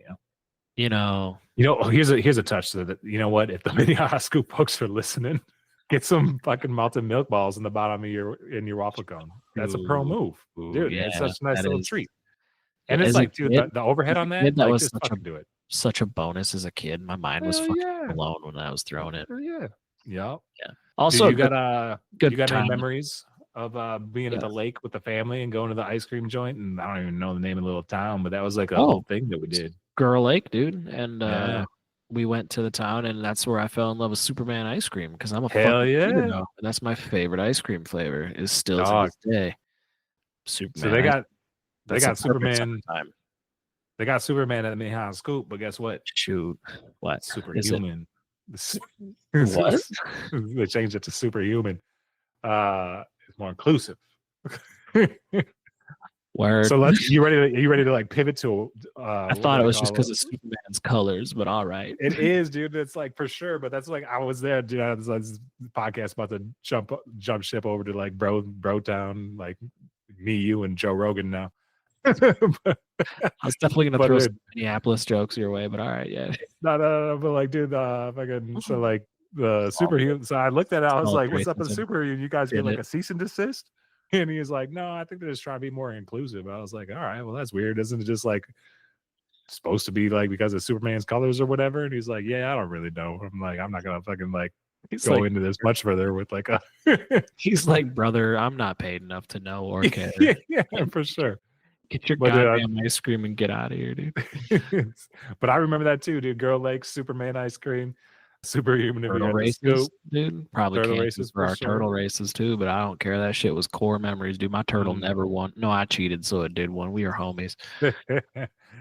You know. Here's a touch to that. You know what? If the Mini High Scoop folks are listening, get some fucking malted milk balls in the bottom of your waffle cone. That's a pro move, dude. Yeah, it's such a nice little treat. And it's like, dude, the overhead on that, like, was just fucking do it. Such a bonus as a kid. My mind was fucking blown when I was throwing it. Yeah. Also, dude, you got any memories of being at the lake with the family and going to the ice cream joint? And I don't even know the name of the little town, but that was like a whole thing that we did. Girl Lake, dude. And we went to the town, and that's where I fell in love with Superman ice cream because I'm a fucking kid now. And that's my favorite ice cream flavor is still to this day. Superman. So they got Superman. They got Superman at the Mini High Scoop, but guess what? Shoot, what? Superhuman. What? They changed it to Superhuman. It's more inclusive. Word. So you ready to like pivot to I thought it was just because of Superman's colors, but all right. It is, dude. It's like for sure, but that's like I was there, dude. I was this podcast about to jump ship over to like bro town, like me, you, and Joe Rogan now. I was definitely gonna throw some Minneapolis jokes your way, but all right, yeah. No, but like, dude, fucking so like the superhuman. So I looked at it, I was like, "What's up with superhuman? You guys get like a cease and desist?" And he was like, "No, I think they're just trying to be more inclusive." I was like, "All right, well, that's weird. Isn't it just like supposed to be like because of Superman's colors or whatever?" And he's like, "Yeah, I don't really know." I'm like, "I'm not gonna fucking like go into this much further with like a." He's like, "Brother, I'm not paid enough to know or care." Yeah, for sure. Get your goddamn ice cream and get out of here, dude. But I remember that too, dude. Girl Lake, Superman ice cream, Superhuman. Turtle races, dude. Probably turtle can't races for our turtle races too, but I don't care. That shit was core memories, dude. My turtle never won. No, I cheated, so it did one. We were homies. Dude,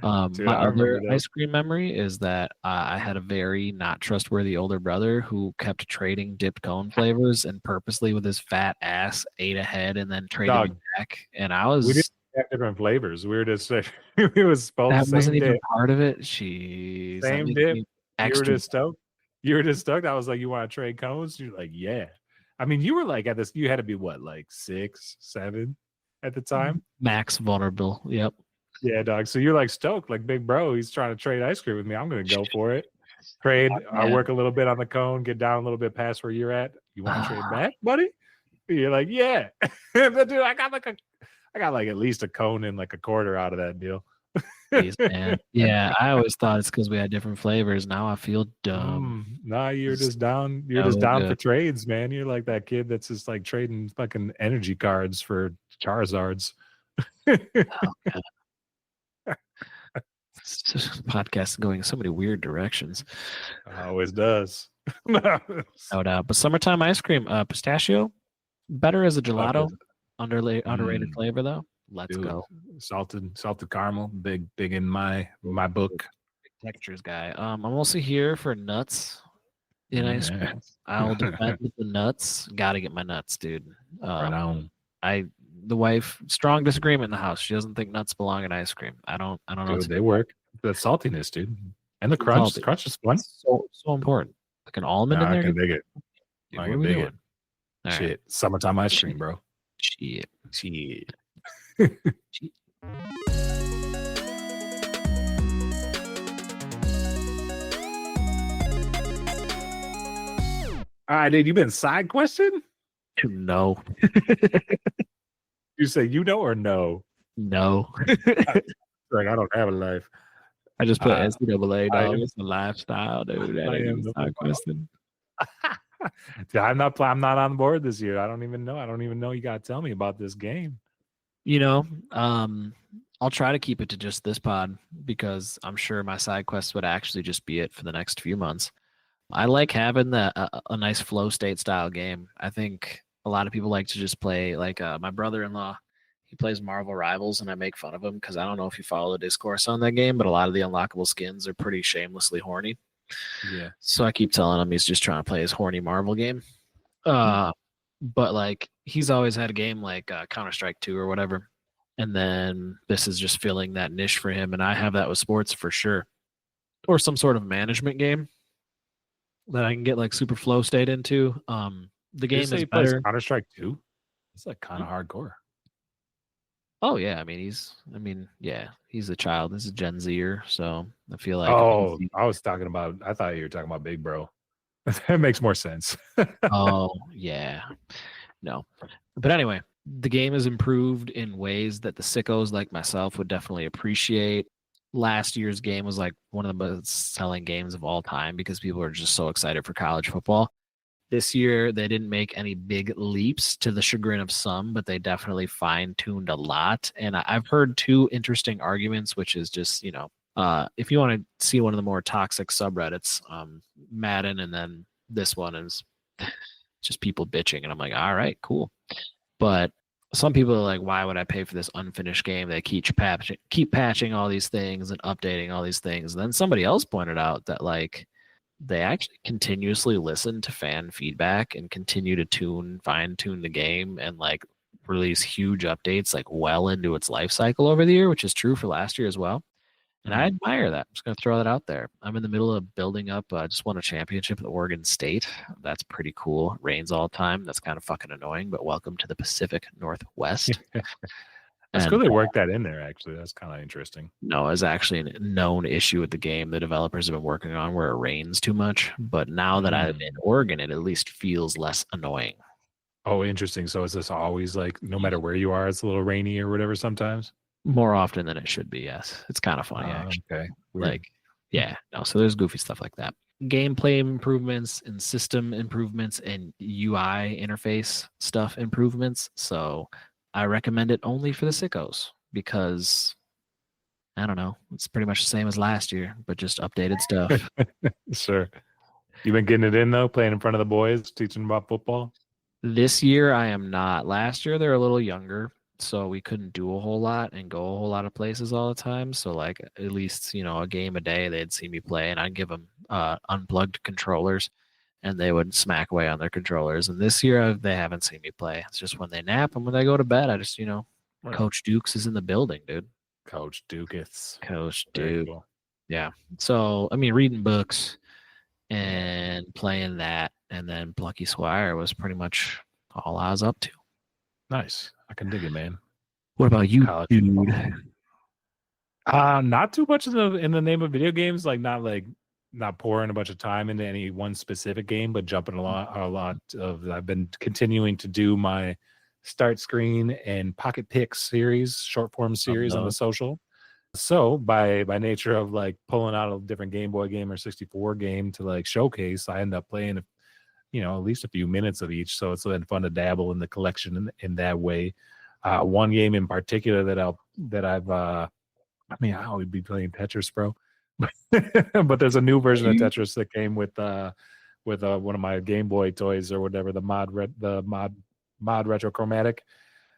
my other ice cream memory is that I had a very not trustworthy older brother who kept trading dipped cone flavors and purposely with his fat ass ate ahead and then traded me back. And I was. We didn't have different flavors. We were just it was both that the same wasn't dip. even part of it. Jeez, same dip. You were just stoked. I was like, "You want to trade cones?" You're like, "Yeah." I mean, you were like at this. You had to be what, like 6, 7 at the time? Max vulnerable. Yep. Yeah, dog. So you're like stoked, like big bro. He's trying to trade ice cream with me. I'm gonna go for it. Trade. I work a little bit on the cone, get down a little bit past where you're at. You want to trade back, buddy? You're like, yeah. But dude, I got like at least a cone and like a quarter out of that deal. Jeez, man. Yeah, I always thought it's because we had different flavors. Now I feel dumb. Nah, you're just down. You're just down for trades, man. You're like that kid that's just like trading fucking energy cards for Charizards. This podcast is going in so many weird directions. Always does. No doubt. But summertime ice cream, pistachio, better as a gelato. Underrated flavor though. Let's go. Salted caramel, big in my book. Big textures guy. I'm also here for nuts in ice cream. I'll defend the nuts. Gotta get my nuts, dude. Right on. The wife, strong disagreement in the house. She doesn't think nuts belong in ice cream. I don't know. Dude, they work. The saltiness, dude. And the crunch. The crunch is fun. So important. Like an almond in there. I can dig it. Dude, I can dig it. Shit. Right. Summertime ice cream, bro. Shit. All right, dude. You been side question? No. You say or no? No. Like, I don't have a life. I just put NCAA, dog. It's a lifestyle, dude. That ain't a side question. I'm not on board this year. I don't even know. You gotta tell me about this game. I'll try to keep it to just this pod because I'm sure my side quest would actually just be it for the next few months. I like having a nice flow state style game. I think a lot of people like to just play like my brother-in-law. He plays Marvel Rivals, and I make fun of him because I don't know if you follow the discourse on that game, but a lot of the unlockable skins are pretty shamelessly horny. Yeah. So I keep telling him he's just trying to play his horny Marvel game. But like he's always had a game like Counter-Strike 2 or whatever. And then this is just filling that niche for him. And I have that with sports for sure. Or some sort of management game that I can get like super flow state into. The game is better. Counter-Strike 2? It's like kind of hardcore. Oh yeah, he's a child. He's a Gen Zer, so I feel like. Oh, I thought you were talking about Big Bro. That makes more sense. Oh yeah, no, but anyway, the game is improved in ways that the sickos like myself would definitely appreciate. Last year's game was like one of the best selling games of all time because people are just so excited for college football. This year, they didn't make any big leaps to the chagrin of some, but they definitely fine-tuned a lot. And I've heard two interesting arguments, which is just, if you want to see one of the more toxic subreddits, Madden, and then this one is just people bitching. And I'm like, all right, cool. But some people are like, why would I pay for this unfinished game? They keep patching all these things and updating all these things. And then somebody else pointed out that, like, they actually continuously listen to fan feedback and continue to fine-tune the game and like release huge updates like well into its life cycle over the year, which is true for last year as well. And I admire that. I'm just going to throw that out there. I'm in the middle of building up. Just won a championship at Oregon State. That's pretty cool. It rains all the time. That's kind of fucking annoying, but welcome to the Pacific Northwest. That's cool they worked that in there, actually. That's kind of interesting. No, it's actually a known issue with the game the developers have been working on where it rains too much. But now that I'm in Oregon, it at least feels less annoying. Oh, interesting. So is this always like, no matter where you are, it's a little rainy or whatever sometimes? More often than it should be, yes. It's kind of funny, actually. Okay. Weird. Like, yeah. No, so there's goofy stuff like that. Gameplay improvements and system improvements and UI interface stuff improvements. So I recommend it only for the sickos because, I don't know, it's pretty much the same as last year, but just updated stuff. Sure. You been getting it in, though, playing in front of the boys, teaching them about football? This year, I am not. Last year, they're a little younger, so we couldn't do a whole lot and go a whole lot of places all the time. So, like, at least, a game a day, they'd see me play, and I'd give them unplugged controllers. And they would smack away on their controllers. And this year, they haven't seen me play. It's just when they nap and when they go to bed, I just, Coach Dukes is in the building, dude. Coach Dukes. Coach Duke. Cool. Yeah. So, reading books and playing that, and then Plucky Squire was pretty much all I was up to. Nice. I can dig it, man. What about you, dude? Not too much in the name of video games, not pouring a bunch of time into any one specific game, but jumping a lot of. I've been continuing to do my start screen and pocket picks series, short form series on the social. So by nature of like pulling out a different Game Boy game or 64 game to like showcase, I end up playing, at least a few minutes of each. So it's been fun to dabble in the collection in that way. One game in particular I would be playing Tetris, bro. But there's a new version of Tetris that came with one of my Game Boy toys or whatever. The mod retrochromatic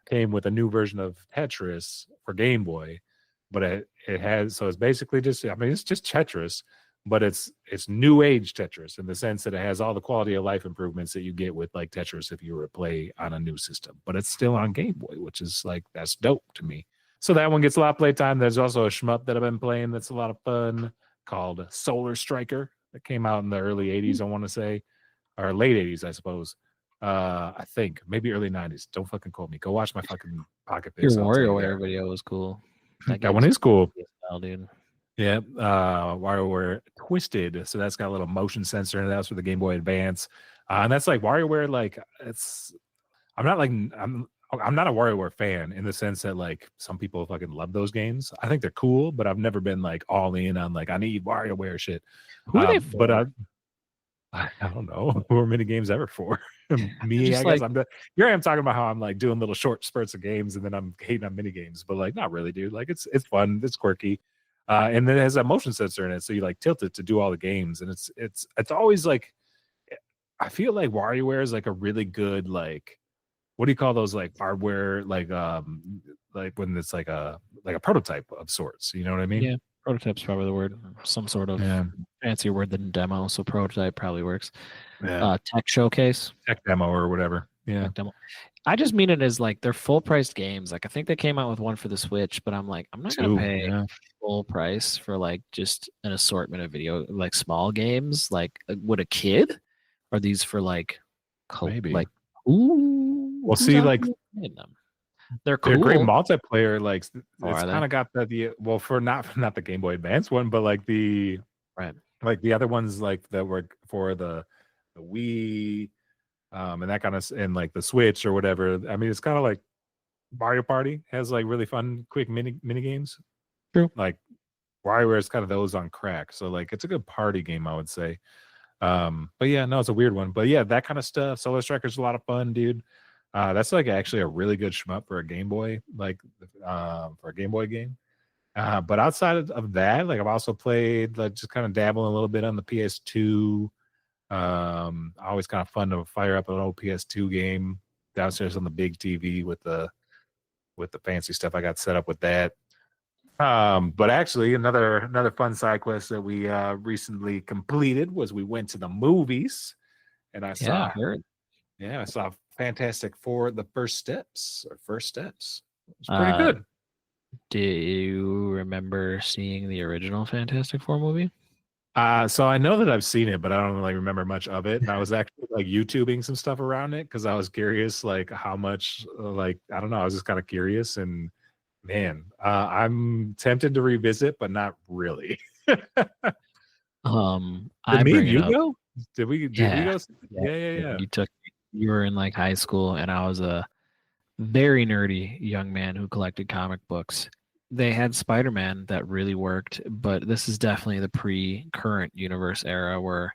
came with a new version of Tetris for Game Boy, but it has, so it's basically just, I mean, it's just Tetris, but it's new age Tetris in the sense that it has all the quality of life improvements that you get with like Tetris if you were to play on a new system, but it's still on Game Boy, which is like, that's dope to me. So that one gets a lot of playtime. There's also a shmup that I've been playing that's a lot of fun called Solar Striker that came out in the early 80s, I want to say, or late 80s, I suppose. I think maybe early 90s. Don't fucking quote me. Go watch my fucking pocket Your pics. WarioWare video was cool. That one is cool. Style, dude. Yeah, WarioWare Twisted. So that's got a little motion sensor, and that's for the Game Boy Advance. And that's like WarioWare. Like I'm not a WarioWare fan in the sense that like some people fucking love those games. I think they're cool, but I've never been like all in on like I need WarioWare shit. Who are they for? But I don't know. Who are mini games ever for? Me, I guess. Here I am talking about how I'm like doing little short spurts of games and then I'm hating on mini games, but like not really, dude. Like it's fun, it's quirky. And then it has a motion sensor in it, so you like tilt it to do all the games, and it's always like I feel like WarioWare is like a really good like what do you call those like hardware like when it's like a prototype of sorts, you know what I mean? Yeah, prototype's probably the word. Some sort of fancier word than demo, so prototype probably works. Yeah. Tech showcase, tech demo or whatever. Yeah, tech demo. I just mean it as like they're full priced games. Like I think they came out with one for the Switch, but I'm like, I'm not gonna pay full price for like just an assortment of video like small games. Like would a kid? Are these for like maybe like ooh? We'll see. Like them. They're cool. They're great multiplayer. Like it's kind of got the well for not the Game Boy Advance one, but like the like the other ones like that were for the Wii. And that kind of and like the Switch or whatever. I mean, it's kind of like Mario Party has like really fun, quick mini games. True. Like WarioWare is kind of those on crack. So like it's a good party game, I would say. But yeah, no, it's a weird one. But yeah, that kind of stuff. Solar Striker's a lot of fun, dude. That's like actually a really good shmup for a Game Boy, like for a Game Boy game. But outside of that, like I've also played like just kind of dabbling a little bit on the PS2. Always kind of fun to fire up an old PS2 game downstairs on the big TV with the fancy stuff I got set up with that. But actually another fun side quest that we recently completed was we went to the movies and I saw Fantastic Four: The First Steps. It's pretty good. Do you remember seeing the original Fantastic Four movie? So I know that I've seen it, but I don't like remember much of it. And I was actually like YouTubing some stuff around it because I was curious, like how much, like I don't know, I was just kind of curious. And man, I'm tempted to revisit, but not really. Did you go? Did we go? Yeah. You were in like high school, and I was a very nerdy young man who collected comic books. They had Spider-Man that really worked, but this is definitely the pre-current universe era where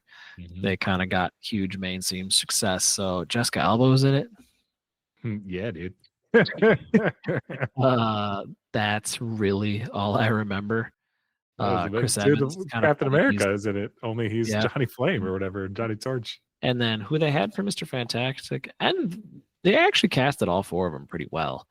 they kind of got huge mainstream success. So Jessica Alba was in it. Yeah, dude. That's really all I remember. Chris Evans, Captain America is in it. Only he's Johnny Flame or whatever, Johnny Torch. And then who they had for Mr. Fantastic, and they actually casted all four of them pretty well.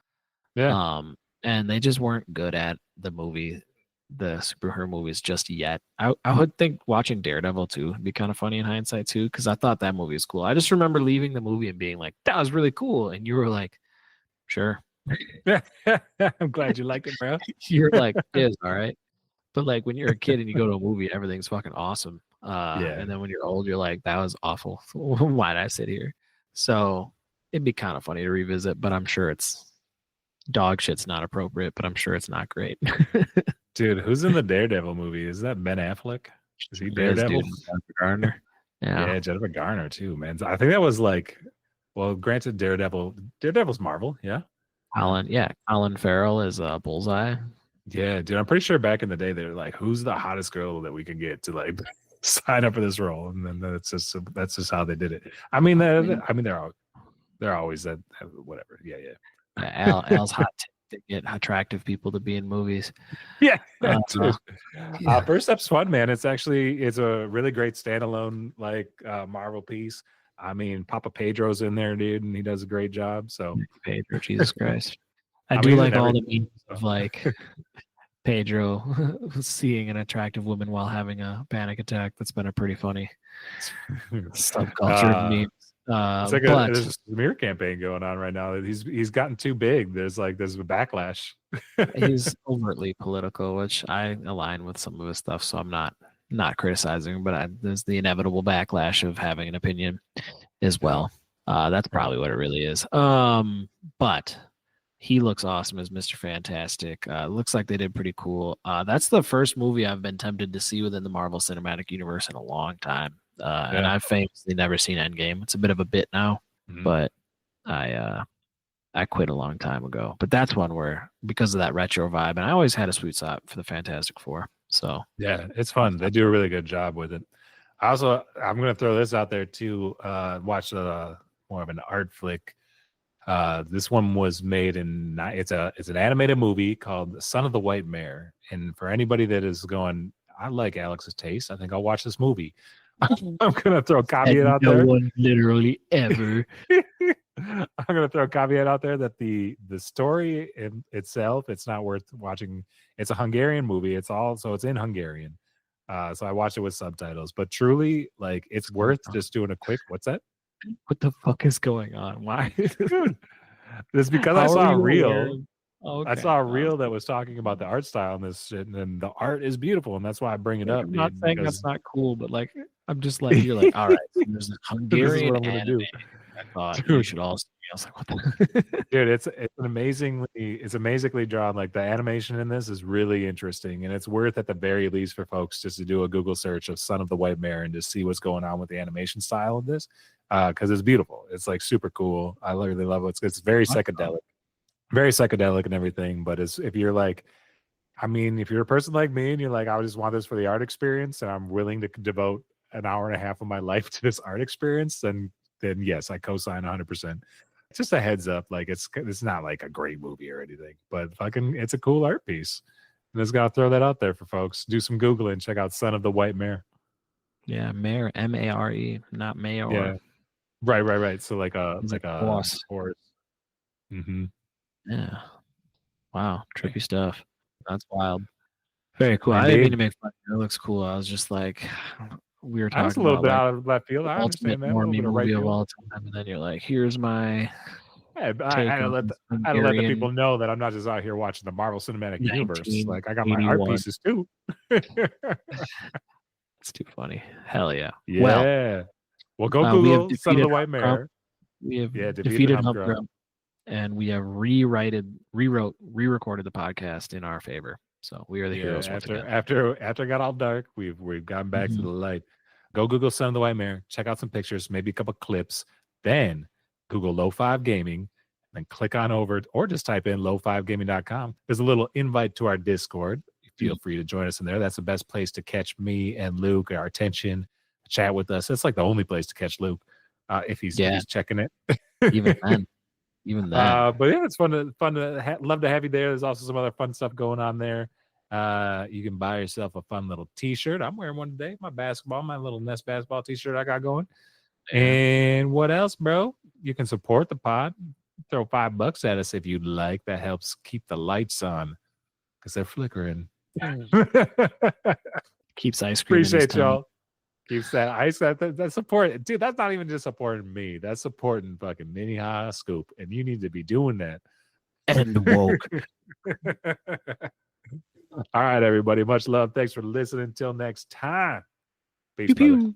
Yeah. And they just weren't good at the superhero movies just yet. I would think watching Daredevil too would be kind of funny in hindsight too, because I thought that movie was cool. I just remember leaving the movie and being like, that was really cool. And you were like, sure. I'm glad you liked it, bro. You're like, it was all right. But like when you're a kid and you go to a movie, everything's fucking awesome. And then when you're old, you're like, that was awful. Why did I sit here? So it'd be kind of funny to revisit, but I'm sure it's dog shit's not appropriate, but I'm sure it's not great. Dude, who's in the Daredevil movie? Is that Ben Affleck? Is he Daredevil? Jennifer Garner. Yeah, Jennifer Garner too, man. I think that was like, well, granted, Daredevil's Marvel, yeah. Colin Farrell is Bullseye. Yeah, dude, I'm pretty sure back in the day they were like, who's the hottest girl that we can get to like sign up for this role? And then that's just how they did it. I mean, they're always that whatever. Yeah. Al's hot they get attractive people to be in movies. Yeah. Uh, First Step's fun, man. It's a really great standalone Marvel piece. I mean, Papa Pedro's in there, dude, and he does a great job. So Pedro, Jesus Christ. I mean, do he's in like all the everything, memes of like Pedro seeing an attractive woman while having a panic attack. That's been a pretty funny subculture of memes. It's like But there's a smear campaign going on right now. He's gotten too big. There's a backlash. he's overtly political, which I align with some of his stuff, so I'm not criticizing, but there's the inevitable backlash of having an opinion as well. That's probably what it really is. But he looks awesome as Mr. Fantastic. Looks like they did pretty cool. That's the first movie I've been tempted to see within the Marvel Cinematic Universe in a long time. And I've famously never seen Endgame. It's a bit of a bit now, but I quit a long time ago. But that's one where, because of that retro vibe, and I always had a sweet spot for the Fantastic Four. So yeah, it's fun. They do a really good job with it. I'm going to throw this out there too. Watch more of an art flick. This one was made it's an animated movie called Son of the White Mare. And for anybody that is going, I like Alex's taste, I think I'll watch this movie. I'm going to throw a caveat out there. No one literally ever. I'm going to throw a caveat out there that the story in itself, it's not worth watching. It's a Hungarian movie. It's in Hungarian. So I watched it with subtitles, but truly, like, it's worth just doing a quick, what's that? What the fuck is going on? Why? It's because I saw a reel. Okay. I saw a reel that was talking about the art style in this shit, and then the art is beautiful, and that's why I bring it up. I'm not saying that's not cool, but like, I'm just like, you're like, all right, so there's this Hungarian anime. I thought you should also. I was like, what the? Dude, it's amazingly drawn. Like, the animation in this is really interesting, and it's worth at the very least for folks just to do a Google search of Son of the White Mare and just see what's going on with the animation style of this, because it's beautiful. It's like super cool. I really love it. It's very psychedelic. Very psychedelic and everything, but if you're like, I mean, if you're a person like me and you're like, I just want this for the art experience, and I'm willing to devote an hour and a half of my life to this art experience, then yes, I co-sign 100%. Just a heads up, like, it's not like a great movie or anything, but fucking, it's a cool art piece. And just gotta throw that out there for folks. Do some Googling, check out Son of the White Mare. Yeah, Mare, Mare, not Mayor. Yeah, right. So like a horse. Mm-hmm. Yeah. Wow. Trippy stuff. That's wild. Very cool. Indeed. I didn't mean to make fun. It looks cool. I was just like, we were talking That's a little about bit like, out of left field. I understand that. More movie of all time, and then you're like, here's my. Yeah, I had to let the people know that I'm not just out here watching the Marvel Cinematic Universe. Like, I got my art pieces too. It's too funny. Hell yeah. Yeah. Well, go Google Son of the White Mare. We have defeated Hump Grump, and we have re-recorded the podcast in our favor. So we are the heroes. After it got all dark, we've gotten back to the light. Go Google Son of the White Mare. Check out some pictures, maybe a couple clips. Then Google Low5 Gaming, and click on over, or just type in low5gaming.com. There's a little invite to our Discord. Feel free to join us in there. That's the best place to catch me and Luke, our attention, chat with us. It's like the only place to catch Luke if he's checking it. Even then. But yeah, it's love to have you there. There's also some other fun stuff going on there. You can buy yourself a fun little t-shirt. I'm wearing one today. My little Nest basketball t-shirt I got going. Yeah. And what else, bro? You can support the pod. Throw $5 at us if you'd like. That helps keep the lights on because they're flickering. Keeps ice cream. Appreciate y'all. Keeps that ice that support. Dude, that's not even just supporting me. That's supporting fucking Mini High Scoop. And you need to be doing that. And woke. All right, everybody. Much love. Thanks for listening. Until next time. Peace, pew, pew.